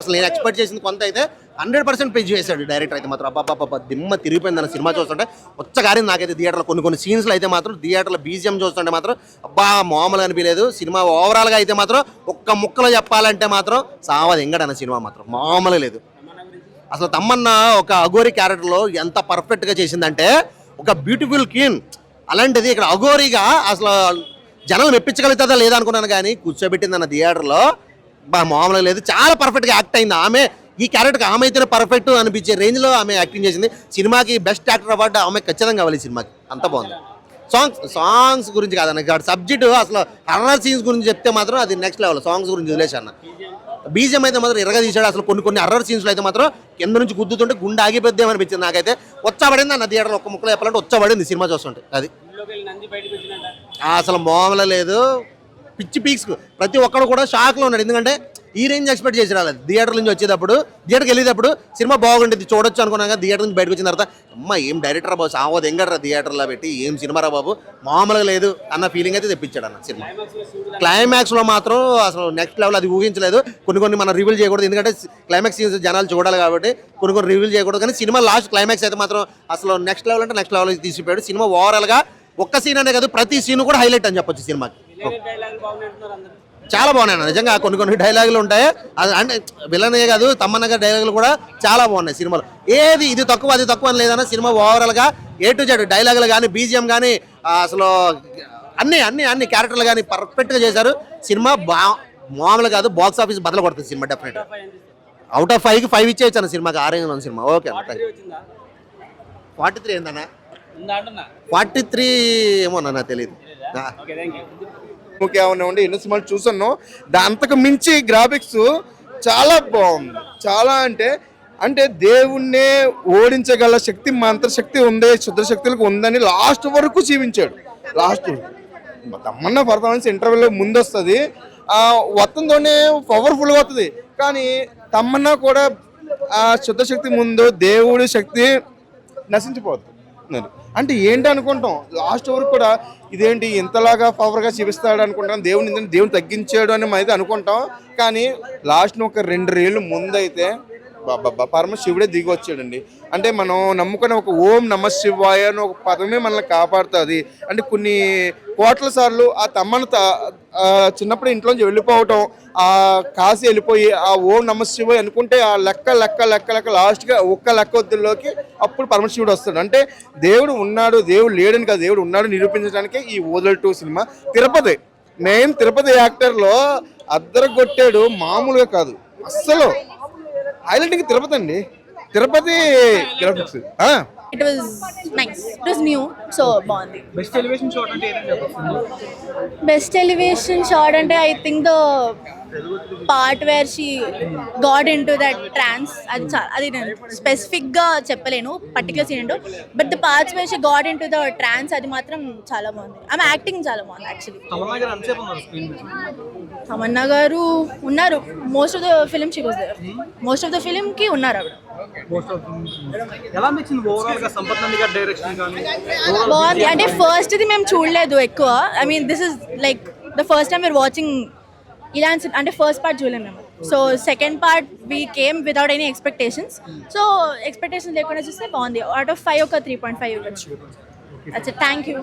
అసలు నేను ఎక్స్పెక్ట్ చేసింది కొంత అయితే 100% పేజ్ చేశాడు డైరెక్టర్ అయితే మాత్రం. అబ్బాబ్బా దిమ్మ తిరిగిపోయింది అన్న సినిమా చూస్తుంటే. వచ్చగారి నాకైతే థియేటర్లో కొన్ని సీన్స్లో అయితే మాత్రం థియేటర్లో బీజిఎం చూస్తుంటే మాత్రం అబ్బా మామూలుగా అనిపించలేదు. సినిమా ఓవరాల్గా అయితే మాత్రం ఒక్క ముక్కలో చెప్పాలంటే మాత్రం సావది ఎంగడన్న సినిమా మాత్రం మామూలుగా లేదు. అసలు తమ్మన్న ఒక అఘోరి క్యారెక్టర్లో ఎంత పర్ఫెక్ట్గా చేసిందంటే ఒక బ్యూటిఫుల్ క్వీన్. అలాంటిది ఇక్కడ అఘోరిగా అసలు జనాలు మెప్పించగలుగుతుందా లేదా అనుకున్నాను, కానీ కూర్చోబెట్టింది అన్న థియేటర్లో మామూలుగా లేదు. చాలా పర్ఫెక్ట్గా యాక్ట్ అయింది ఆమె. ఈ క్యారెక్టర్కి ఆమె అయితేనే పర్ఫెక్ట్ అనిపించే రేంజ్లో ఆమె యాక్టింగ్ చేసింది. సినిమాకి బెస్ట్ యాక్టర్ అవార్డు ఆమె ఖచ్చితంగా కావాలి సినిమాకి. అంత బాగుంది. సాంగ్స్ గురించి కాదన్న, సబ్జెక్టు అసలు హర్రర్ సీన్స్ గురించి చెప్తే మాత్రం అది నెక్స్ట్ లెవెల్. సాంగ్స్ గురించి వదిలేసి అన్న బీజిఎం అయితే మాత్రం ఎర్రగా తీసాడు. అసలు కొన్ని హర్రర్ సీన్స్లో అయితే మాత్రం కింద నుంచి గుద్దుతుంటే గుండె ఆగిపోద్దేమో అనిపించింది నాకైతే. వచ్చబడింది అన్న థియేటర్లో ఒక్క ముక్కలో చెప్పాలంటే వచ్చబడింది సినిమా చూస్తుంటే. అది అసలు మామూలు లేదు. పిచ్చి పీక్స్ ప్రతి ఒక్కడు కూడా షాక్లో ఉన్నాడు. ఎందుకంటే ఈ రేంజ్ ఎక్స్పెక్ట్ చేసి రాలేదు. థియేటర్ నుంచి వచ్చేటప్పుడు థియేటర్కి వెళ్ళేటప్పుడు సినిమా బాగుంటుంది చూడొచ్చు అనుకున్నాక థియేటర్ నుంచి బయటకు వచ్చిన తర్వాత అమ్మ ఏం డైరెక్టర్ బాబు సావదు ఎంగడ్రా థియేటర్లో పెట్టి ఏం సినిమా రా బాబు మామూలుగా లేదు అన్న ఫీలింగ్ అయితే తెప్పించాడు అన్న సినిమా. క్లైమాక్స్లో మాత్రం అసలు నెక్స్ట్ లెవెల్. అది ఊహించలేదు. కొన్ని మనం రివీల్ చేయకూడదు, ఎందుకంటే క్లైమాక్స్ సీన్స్ జనాలు చూడాలి కాబట్టి కొన్ని రివీల్ చేయకూడదు. కానీ సినిమా లాస్ట్ క్లైమాక్స్ అయితే మాత్రం అసలు నెక్స్ట్ లెవెల్ అంటే నెక్స్ట్ లెవెల్ తీసిపోయాడు. సినిమా ఓవరాల్గా ఒక్క సీన్ అనే కాదు ప్రతి సీన్ కూడా హైలైట్ అని చెప్పొచ్చు సినిమాకి. చాలా బాగున్నాయి నిజంగా. కొన్ని డైలాగులు ఉంటాయి. అది అంటే విలనే కాదు తమ్మన్న గారి డైలాగులు కూడా చాలా బాగున్నాయి సినిమాలో. ఏది ఇది తక్కువ అది తక్కువ అని లేదన్న సినిమా ఓవరాల్గా A to Z డైలాగులు కానీ బీజిఎం కానీ అసలు అన్ని క్యారెక్టర్లు కానీ పర్ఫెక్ట్గా చేశారు. సినిమా మామూలు కాదు, బాక్స్ ఆఫీస్ బదలు కొడుతుంది సినిమా డెఫినెట్గా. అవుట్ ఆఫ్ 5కి 5 ఇచ్చేయచ్చు సినిమాకి. ఆ రేంజ్ సినిమా. ఓకే అన్న 43 ఏందన్నా 43 ఏమో నా తెలియదు. ఉండి ఎన్నో సినిమాలు చూసాను. అంతకు మించి గ్రాఫిక్స్ చాలా బాగుంది. చాలా అంటే దేవుణ్ణే ఓడించగల శక్తి మంత్రశక్తి ఉంది, శుద్ధశక్తులకు ఉందని లాస్ట్ వరకు జీవించాడు. లాస్ట్ తమ్మన్న పర్ఫార్మెన్స్ ఇంటర్వ్యూలో ముందు వస్తుంది, వస్తుందోనే పవర్ఫుల్గా వస్తుంది. కానీ తమ్మన్న కూడా ఆ శుద్ధశక్తి ముందు దేవుడి శక్తి నశించిపోతుంది. అంటే ఏంటి అనుకుంటాం లాస్ట్ వరకు కూడా ఇదేంటి ఇంతలాగా పవర్గా చూపిస్తాడు అనుకుంటాం. దేవుని తగ్గించాడు అని అయితే అనుకుంటాం. కానీ లాస్ట్ ఒక 2 రేళ్ళు ముందైతే పరమశివుడే దిగి వచ్చాడండి. అంటే మనం నమ్ముకునే ఒక ఓం నమ శివాయ అని ఒక పదమే మనల్ని కాపాడుతుంది. అంటే కొన్ని కోట్ల సార్లు ఆ తమ్మను చిన్నప్పుడు ఇంట్లోంచి వెళ్ళిపోవటం, ఆ కాశీ వెళ్ళిపోయి ఆ ఓం నమ శివాయ అనుకుంటే ఆ లెక్క లాస్ట్గా ఒక్క లెక్క వద్దుల్లోకి అప్పుడు పరమశివుడు వస్తాడు. అంటే దేవుడు ఉన్నాడు, దేవుడు లేడని కాదు, దేవుడు ఉన్నాడు నిరూపించడానికి ఈ ఓదల్ 2 సినిమా. తిరుపతి యాక్టర్లో అద్దరగొట్టాడు, మామూలుగా కాదు అస్సలు. హైలైటింగ్ తిరుపతి అండి, Tirupati graphics. It was nice. It was new, so బాగుంది. బెస్ట్ ఎలివేషన్ షాట్ అంటే ఏదని చెప్పొచ్చు? బెస్ట్ ఎలివేషన్ షాట్ అంటే I think the part where she got into that trance. అది నేను స్పెసిఫిక్ గా చెప్పలేను పర్టికులర్ సీన్ ఏంటో, but the parts where she got into the trance అది మాత్రం చాలా బాగుంది. ఆమె యాక్టింగ్ చాలా బాగుంది యాక్చువల్లీ. తమన్నా గారు ఉన్నారు most of the film. She was there most of the film కి ఉన్నారు ఆవిడ. ఎలా అనిపించింది ఓవరాల్ గా సంపత్ నంది గారి డైరెక్షన్ కానీ? బాగుంది. అంటే ఫస్ట్ ఇది మేము చూడలేదు ఎక్కువ. I mean this is like the first time we are watching ఇలాంటి. అంటే ఫస్ట్ పార్ట్ చూడలేము మేము. So second part we came without any expectations. So expectations లేకుండా చూస్తే బాగుంది. అవుట్ ఆఫ్ 5 ఒక 3.5 ఇవ్వచ్చు. అచ్చా, థ్యాంక్ యూ.